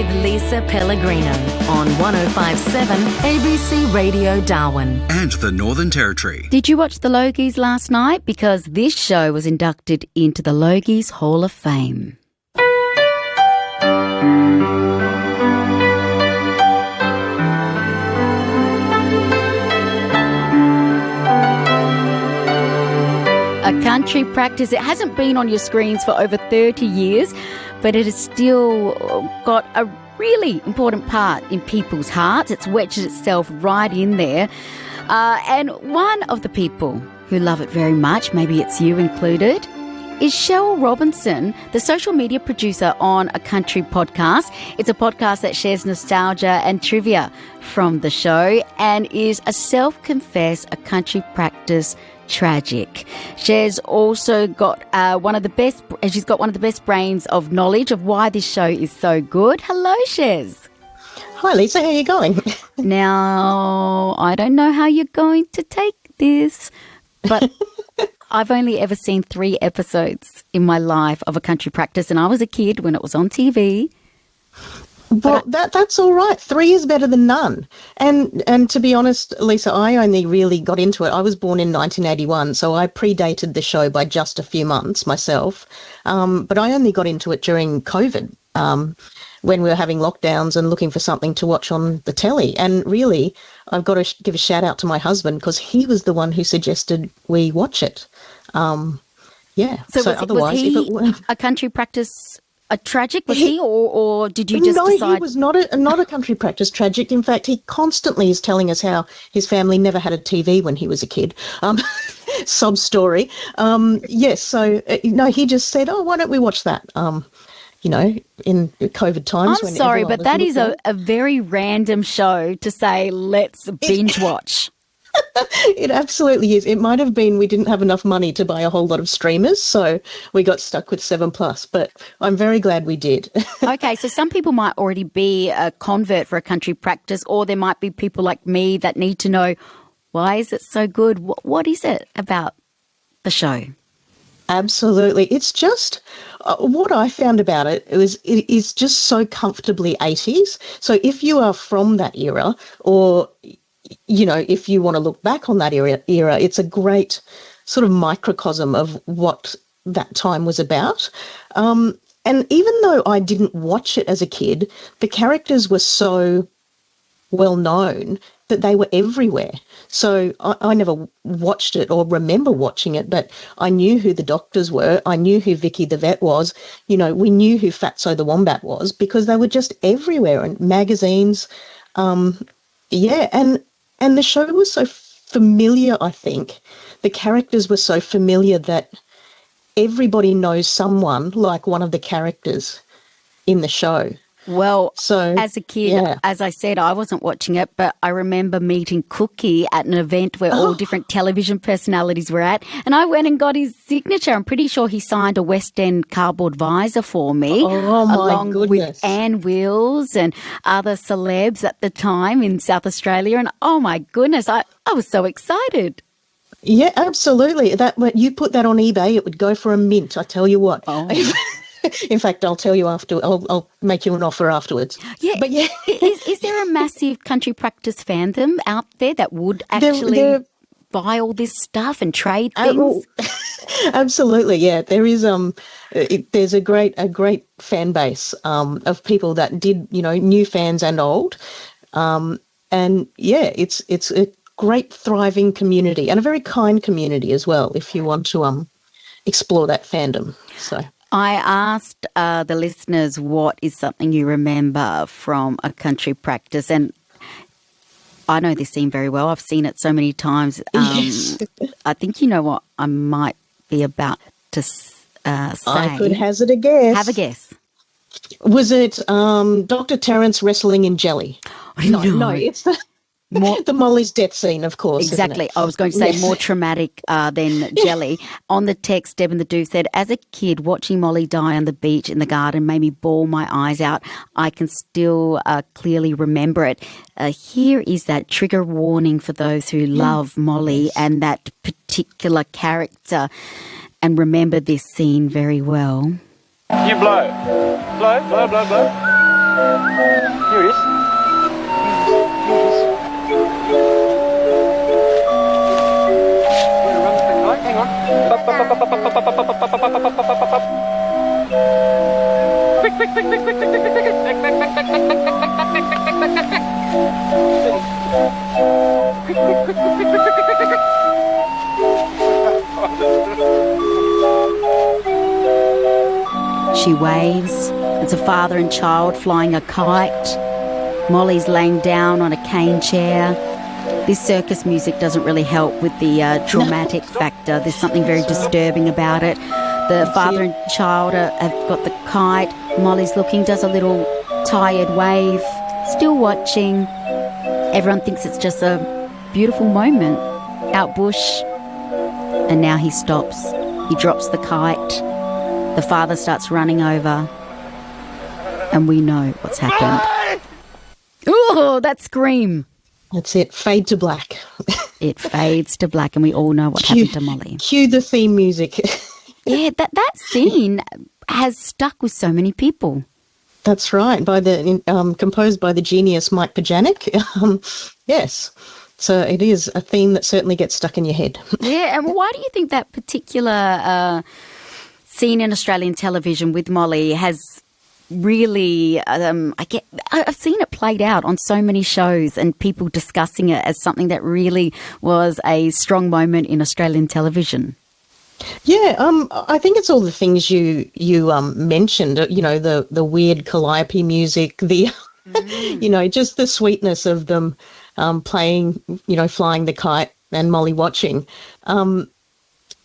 with Lisa Pellegrino on 105.7 ABC Radio Darwin. And the Northern Territory. Did you watch the Logies last night? Because this show was inducted into the Logies Hall of Fame. A country practice. It hasn't been on your screens for over 30 years, but it has still got a really important part in people's hearts. It's wedged itself right in there. And one of the people who love it very much, maybe it's you included, is Cheryl Robinson, the social media producer on a country podcast. It's a podcast that shares nostalgia and trivia from the show and is a self-confessed a country practice tragic. She's also got one of the best brains of knowledge of why this show is so good. Hello, Shez. Hi, Lisa. How are you going? Now, I don't know how you're going to take this, but I've only ever seen 3 episodes in my life of a country practice, and I was a kid when it was on TV. Well, that's all right. 3 is better than none. And to be honest, Lisa, I only really got into it. I was born in 1981, so I predated the show by just a few months myself. But I only got into it during COVID, when we were having lockdowns and looking for something to watch on the telly. And really, I've got to give a shout out to my husband because he was the one who suggested we watch it. Yeah. So was he a country practice? A tragic, was he, or did you just decide? No, he was not a country practice tragic. In fact, he constantly is telling us how his family never had a TV when he was a kid. Sob story. Yes, so, he just said, why don't we watch that, in COVID times. I'm sorry, but that is a very random show to say, let's binge watch. It absolutely is. It might have been we didn't have enough money to buy a whole lot of streamers, so we got stuck with 7+, but I'm very glad we did. Okay, so some people might already be a convert for a country practice, or there might be people like me that need to know, why is it so good? What is it about the show? Absolutely. It's just what I found about it is just so comfortably 80s. So if you are from that era, or if you want to look back on that era, it's a great sort of microcosm of what that time was about. And even though I didn't watch it as a kid, the characters were so well known that they were everywhere. So I never watched it or remember watching it, but I knew who the doctors were. I knew who Vicky the vet was. We knew who Fatso the wombat was because they were just everywhere in magazines. And the show was so familiar, I think. The characters were so familiar that everybody knows someone like one of the characters in the show. Well, as a kid, as I said, I wasn't watching it, but I remember meeting Cookie at an event where all different television personalities were at, and I went and got his signature. I'm pretty sure he signed a West End cardboard visor for me, along with Ann Wills and other celebs at the time in South Australia. And oh my goodness, I was so excited. Yeah, absolutely. When you put that on eBay, it would go for a mint, I tell you what. Oh. In fact, I'll tell you after. I'll make you an offer afterwards. Yeah, but yeah, is there a massive country practice fandom out there that would actually buy all this stuff and trade things? Absolutely, yeah. There is. There's a great fan base of people that did, new fans and old, and yeah, it's a great thriving community and a very kind community as well. If you want to explore that fandom, so. I asked the listeners what is something you remember from a country practice, and I know this scene very well. I've seen it so many times. Yes. I think you know what I might be about to say. I could hazard a guess. Have a guess. Was it Dr. Terence wrestling in jelly? No, it's the Molly's death scene, of course. Exactly. I was going to say more traumatic than jelly. On the text, Deb and the Do said, as a kid, watching Molly die on the beach in the garden made me bawl my eyes out. I can still clearly remember it. Here is that trigger warning for those who love Molly and that particular character and remember this scene very well. You blow. Blow, blow, blow, blow. Here it is. Hang on. Quick, quick, quick, quick, quick, quick, quick, quick, quick, quick, She waves. It's a father and child flying a kite. Molly's laying down on a cane chair. This circus music doesn't really help with the dramatic factor. There's something very disturbing about it. The father and child have got the kite. Molly's looking, does a little tired wave, still watching. Everyone thinks it's just a beautiful moment out bush. And now he stops. He drops the kite. The father starts running over. And we know what's happened. Oh, that scream. That's it. Fade to black. It fades to black, and we all know what happened to Molly. Cue the theme music. Yeah, that scene has stuck with so many people. That's right. By the composed by the genius Mike Pajanik. Yes. So it is a theme that certainly gets stuck in your head. Yeah, and why do you think that particular scene in Australian television with Molly has really, I've seen it played out on so many shows and people discussing it as something that really was a strong moment in Australian television. Yeah, I think it's all the things you mentioned. You know, the weird calliope music, the you know, just the sweetness of them playing, you know, flying the kite and Molly watching.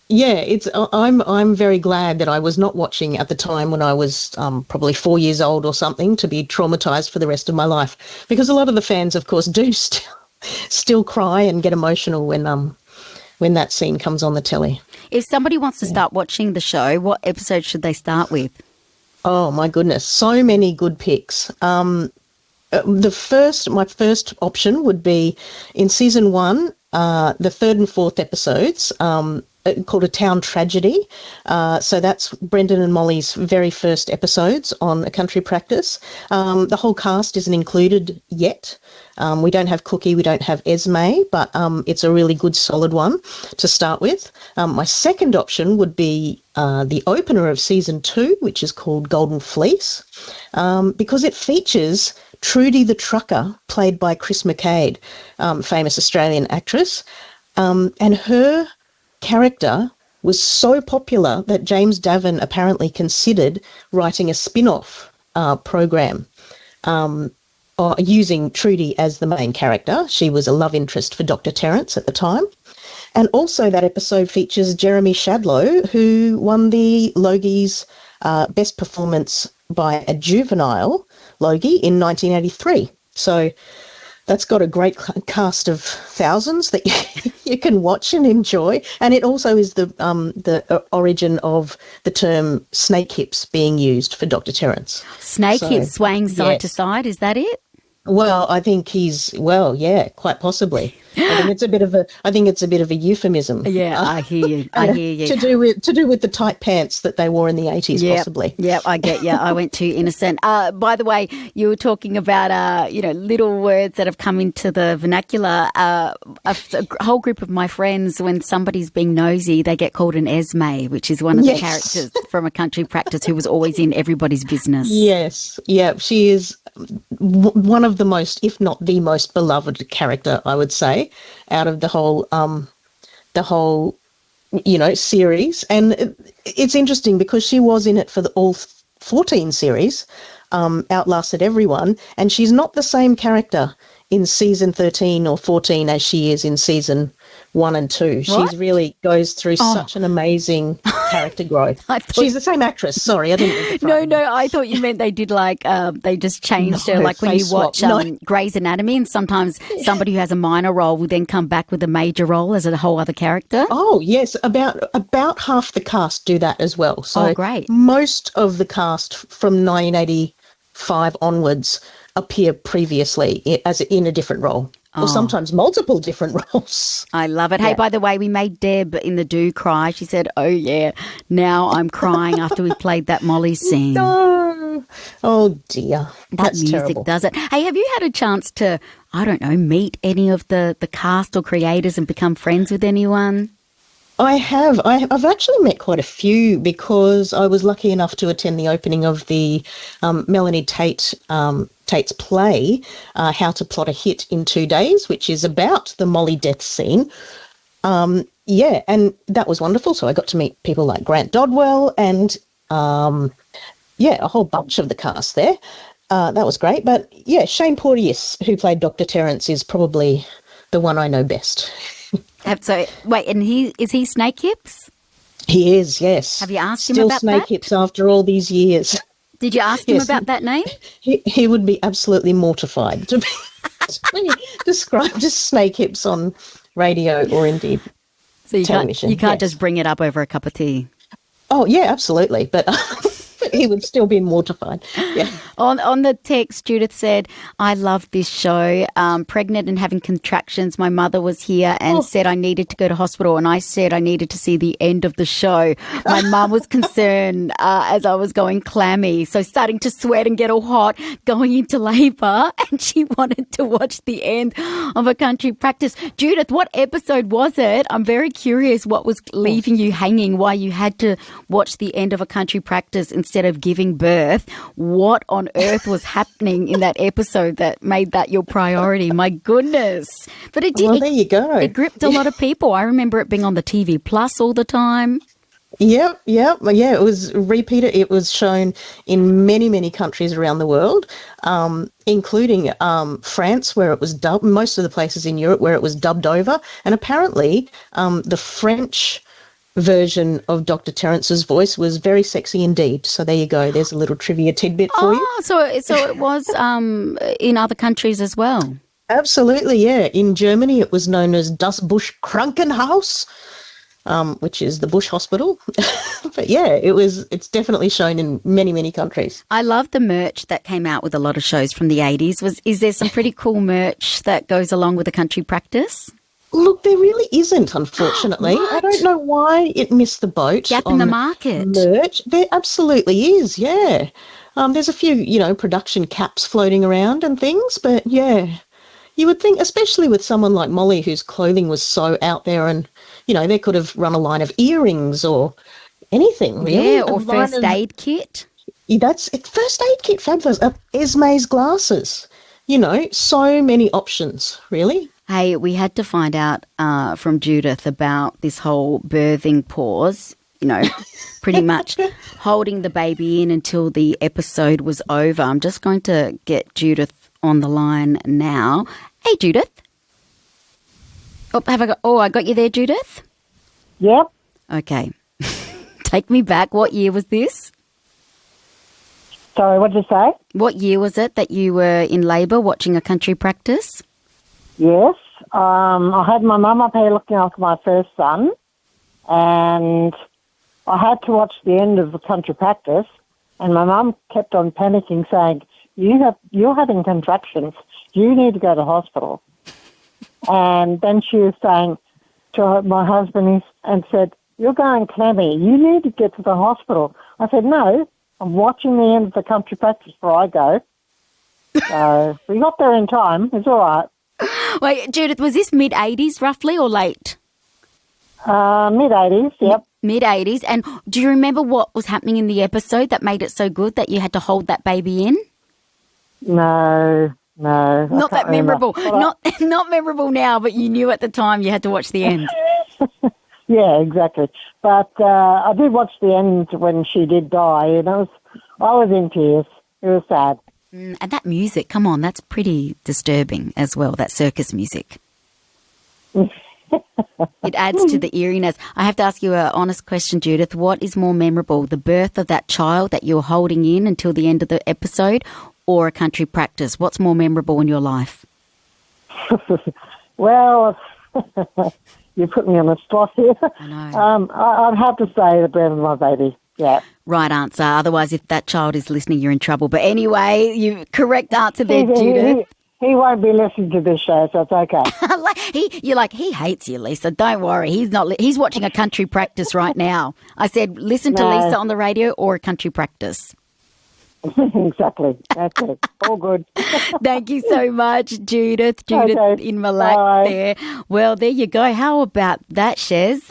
Yeah, I'm very glad that I was not watching at the time when I was probably 4 years old or something, to be traumatized for the rest of my life, because a lot of the fans, of course, do still cry and get emotional when that scene comes on the telly. If somebody wants to start watching the show, what episode should they start with? Oh my goodness, so many good picks. My first option would be in season 1, the 3rd and 4th episodes, called A Town Tragedy. So that's Brendan and Molly's very first episodes on A Country Practice. The whole cast isn't included yet. We don't have Cookie, we don't have Esme, but it's a really good solid one to start with. My second option would be the opener of season 2, which is called Golden Fleece, because it features Trudy the Trucker, played by Chris McCade, famous Australian actress, and her character was so popular that James Davin apparently considered writing a spin-off program using Trudy as the main character. She was a love interest for Dr. Terrence at the time. And also that episode features Jeremy Shadlow, who won the Logie's Best Performance by a Juvenile Logie in 1983. So that's got a great cast of thousands that you can watch and enjoy. And it also is the origin of the term snake hips being used for Dr. Terrence. Snake hips swaying side to side, is that it? Well, I think yeah, quite possibly. I think it's a bit of a euphemism. Yeah, I hear you. I hear you. To do with the tight pants that they wore in the 80s, possibly. Yeah, I get you. I went too innocent. By the way, you were talking about little words that have come into the vernacular. A whole group of my friends, when somebody's being nosy, they get called an Esme, which is one of the characters from A Country Practice who was always in everybody's business. Yes, yeah, she is one of the most, if not the most beloved character, I would say, out of the whole series. And it's interesting because she was in it for all 14 series, outlasted everyone, and she's not the same character in season 13 or 14 as she is in season 1 and 2. What? She's really goes through such an amazing character growth. She's the same actress. Sorry, I didn't. No, I thought you meant they did they just changed her, like when you watch Grey's Anatomy, and sometimes somebody who has a minor role will then come back with a major role as a whole other character. Oh yes, about half the cast do that as well. So great. Most of the cast from 1985 onwards appear previously as in a different role. Or sometimes multiple different roles. I love it. Hey, by the way, we made Deb in the Do cry. She said, "Oh yeah, now I'm crying after we played that Molly scene." No, no. Oh, dear. That That's music terrible. does it. Hey, have you had a chance to, I don't know, meet any of the cast or creators and become friends with anyone? I have. I've actually met quite a few because I was lucky enough to attend the opening of the Melanie Tate's play, How to Plot a Hit in 2 Days, which is about the Molly death scene. Yeah, and that was wonderful. So I got to meet people like Grant Dodwell and, a whole bunch of the cast there. That was great. But, yeah, Shane Porteous, who played Dr. Terrence, is probably the one I know best. So, wait, and is he Snake Hips? He is, yes. Have you asked him Still about Snake that? Hips after all these years. Did you ask him Yes. about that name? He would be absolutely mortified to be described as Snake Hips on radio or indeed So television. you can't yes. just bring it up over a cup of tea. Oh, yeah, absolutely. But he would still be mortified. Yeah. On the text, Judith said, I love this show. Pregnant and having contractions. My mother was here and said I needed to go to hospital, and I said I needed to see the end of the show. My mum was concerned as I was going clammy, so starting to sweat and get all hot, going into labour, and she wanted to watch the end of A Country Practice. Judith, what episode was it? I'm very curious what was leaving you hanging, why you had to watch the end of A Country Practice instead of giving birth. What on earth was happening in that episode that made that your priority? My goodness. But it did. Well, there you go. It gripped a lot of people. I remember it being on the TV Plus all the time. Yep. Yeah, it was repeated. It was shown in many, many countries around the world, including France, where it was dubbed, most of the places in Europe where it was dubbed over. And apparently the French version of Dr. Terrence's voice was very sexy indeed. So there you go. There's a little trivia tidbit for you. Oh, so it was in other countries as well. Absolutely, yeah. In Germany, it was known as Das Busch Krankenhaus, which is the Bush Hospital. But yeah, it's definitely shown in many, many countries. I love the merch that came out with a lot of shows from the 80s. Is there some pretty cool merch that goes along with A Country Practice? Look, there really isn't, unfortunately. I don't know why it missed the boat. Gap in the market. Merch. There absolutely is, yeah. There's a few, production caps floating around and things, but yeah. You would think, especially with someone like Molly, whose clothing was so out there and, they could have run a line of earrings or anything, really. Yeah, or first aid kit. That's it. First aid kit, fabulous. Esme's glasses. So many options, really. Hey, we had to find out from Judith about this whole birthing pause, pretty much holding the baby in until the episode was over. I'm just going to get Judith on the line now. Hey, Judith. I got you there, Judith? Yep. Okay. Take me back. What year was this? Sorry, what did you say? What year was it that you were in labour watching A Country Practice? Yes. I had my mum up here looking after my first son, and I had to watch the end of The Country Practice, and my mum kept on panicking, saying, you're having contractions. You need to go to hospital. And then she was saying to my husband and said, you're going clammy. You need to get to the hospital. I said, no, I'm watching the end of The Country Practice before I go. So we got there in time. It's all right. Wait, Judith, was this mid-80s roughly or late? Mid-80s, yep. Mid-80s. And do you remember what was happening in the episode that made it so good that you had to hold that baby in? No. Not that memorable. Not memorable now, but you knew at the time you had to watch the end. Yeah, exactly. But I did watch the end when she did die, and I was in tears. It was sad. And that music, come on, that's pretty disturbing as well, that circus music. It adds to the eeriness. I have to ask you an honest question, Judith. What is more memorable, the birth of that child that you're holding in until the end of the episode, or A Country Practice? What's more memorable in your life? Well, you put me on the spot here. I know. I'd have to say the birth of my baby, yeah. Right answer. Otherwise, if that child is listening, you're in trouble. But anyway, correct answer there, Judith. He won't be listening to this show, so it's okay. He hates you, Lisa. Don't worry. He's watching A Country Practice right now. I said, listen to Lisa on the radio or A Country Practice. Exactly. That's it. All good. Thank you so much, Judith. Judith Okay. in Malak Bye. there. Well, there you go. How about that, Shez?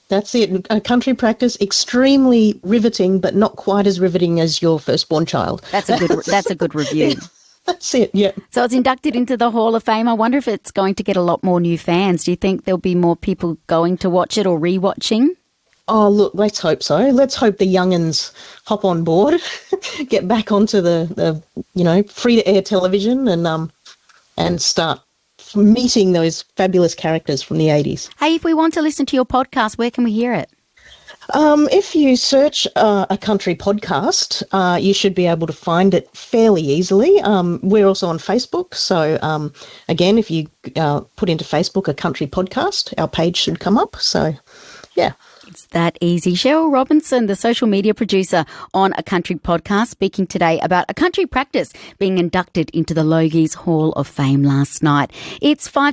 That's it. A country practice, extremely riveting, but not quite as riveting as your firstborn child. That's a good review. That's it, yeah. So it's inducted into the Hall of Fame. I wonder if it's going to get a lot more new fans. Do you think there'll be more people going to watch it or rewatching? Oh, look, let's hope so. Let's hope the young'uns hop on board, get back onto the free-to-air television and start meeting those fabulous characters from the 80s. Hey, if we want to listen to your podcast, where can we hear it? If you search a country podcast, you should be able to find it fairly easily. We're also on Facebook. So, again, if you put into Facebook a country podcast, our page should come up. So, yeah. It's that easy. Cheryl Robinson, the social media producer on A Country Podcast, speaking today about a country practice being inducted into the Logies Hall of Fame last night. It's 5